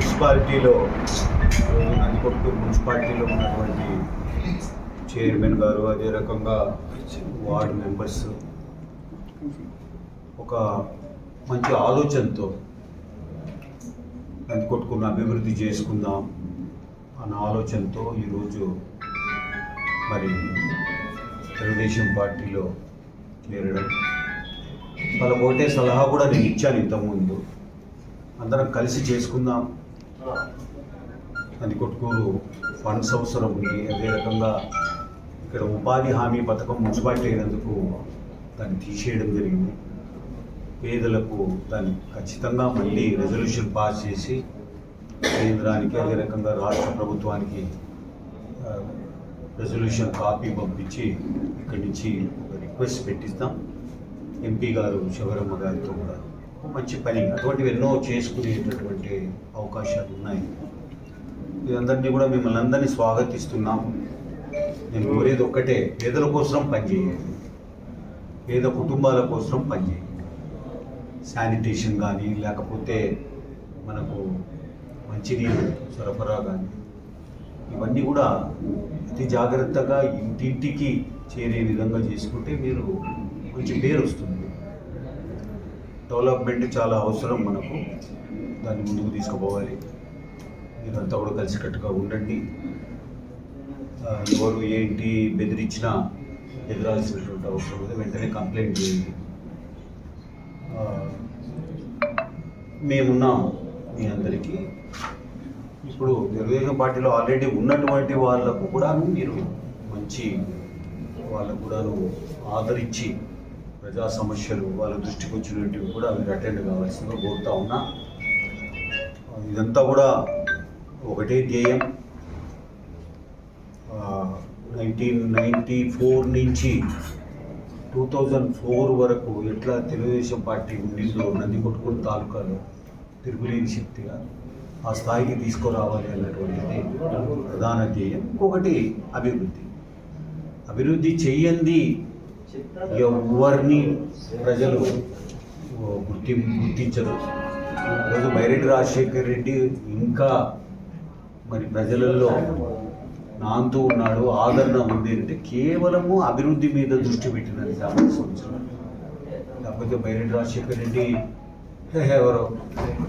మున్సిపాలిటీలో నందికొట్కూరు మున్సిపాలిటీలో ఉన్నటువంటి చైర్మన్ గారు, అదే రకంగా వార్డు మెంబర్స్ ఒక మంచి ఆలోచనతో నందికొట్కూరును అభివృద్ధి చేసుకుందాం అన్న ఆలోచనతో ఈరోజు మరి తెలుగుదేశం పార్టీలో చేరడం. వాళ్ళ ఒకటే సలహా కూడా నేను ఇచ్చాను ఇంతకుముందు, అందరం కలిసి చేసుకుందాం, నందికొట్కూరు ఫండ్స్ అవసరం ఉంది, అదే రకంగా ఇక్కడ ఉపాధి హామీ పథకం మున్సిపాలిటీ అయినందుకు దాన్ని తీసేయడం జరిగింది. పేదలకు దాన్ని ఖచ్చితంగా మళ్ళీ రెజల్యూషన్ పాస్ చేసి కేంద్రానికి అదే రకంగా రాష్ట్ర ప్రభుత్వానికి రెజల్యూషన్ కాపీ పంపించి ఇక్కడి నుంచి ఒక రిక్వెస్ట్ పెట్టిస్తాం. ఎంపీ గారు శివరమ్మ గారితో కూడా మంచి పని, అటువంటివి ఎన్నో చేసుకునేటటువంటి అవకాశాలు ఉన్నాయి. ఇదందరినీ కూడా మిమ్మల్ని అందరినీ స్వాగతిస్తున్నాం. నేను కోరేది ఒక్కటే, పేదల కోసం పనిచేయండి, పేద కుటుంబాల కోసం పనిచేయండి. శానిటేషన్ కానీ, లేకపోతే మనకు మంచినీరు సరఫరా కానీ, ఇవన్నీ కూడా అతి జాగ్రత్తగా ఇంటింటికి చేరే విధంగా చేసుకుంటే మీరు మంచి పేరు వస్తుంది. డెవలప్మెంట్ చాలా అవసరం మనకు, దాన్ని ముందుకు తీసుకుపోవాలి. మీరంతా కూడా కలిసికట్టుగా ఉండండి. ఎవరు ఏంటి బెదిరించినా ఎదురాల్సినటువంటి అవసరం ఉంది, వెంటనే కంప్లైంట్ చేయండి. మేమున్నాం మీ అందరికీ. ఇప్పుడు తెలుగుదేశం పార్టీలో ఆల్రెడీ ఉన్నటువంటి వాళ్ళకు కూడా మీరు మంచి వాళ్ళకు కూడా ఆదరించి ప్రజా సమస్యలు వాళ్ళ దృష్టికి వచ్చినవి కూడా మీరు అటెండ్ కావాల్సిందిగా కోరుతా ఉన్నా. ఇదంతా కూడా ఒకటే ధ్యేయం. 1994 నుంచి 2004 వరకు ఎట్లా తెలుగుదేశం పార్టీ ఉండిందో నందికొట్కూరు తాలూకాలో తిరుగులేని శక్తిగా ఆ స్థాయికి తీసుకురావాలి అన్నటువంటిది ప్రధాన ధ్యేయం. ఇంకొకటి అభివృద్ధి చెయ్యంది ఎవరిని ప్రజలు గుర్తించరు. ఈరోజు మైరెడ్డి రాజశేఖర్ రెడ్డి ఇంకా మరి ప్రజలలో నాంతూ ఉన్నాడు, ఆదరణ ఉంది అంటే కేవలము అభివృద్ధి మీద దృష్టి పెట్టినది 50 సంవత్సరాలు. లేకపోతే మైరెడ్డి రాజశేఖర్ రెడ్డి ఎవరో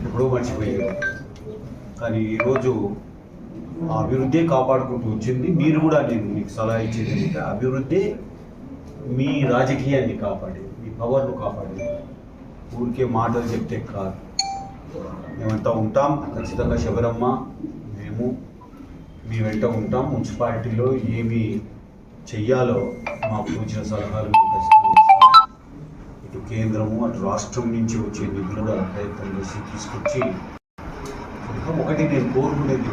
ఎప్పుడో మర్చిపోయారు. కానీ ఈరోజు ఆ అభివృద్ధి కాపాడుకుంటూ వచ్చింది. మీరు కూడా నేను మీకు సలహా ఇచ్చేది ఏంటంటే, అభివృద్ధి మీ రాజకీయాన్ని కాపాడేది, మీ పవర్ను కాపాడేది. ఊరికే మాటలు చెప్తే కాదు. మేమంతా ఉంటాం ఖచ్చితంగా. శబరమ్మ, మేము మీ వెంట ఉంటాం. మున్సిపాలిటీలో ఏమి చెయ్యాలో మాకు వచ్చిన సలహాలు ఖచ్చితంగా ఇస్తాం. ఇటు కేంద్రము అటు రాష్ట్రం నుంచి వచ్చే నిధులు కూడా ప్రయత్నం చేసి తీసుకొచ్చి, ఒకటి నేను కోరుకునేది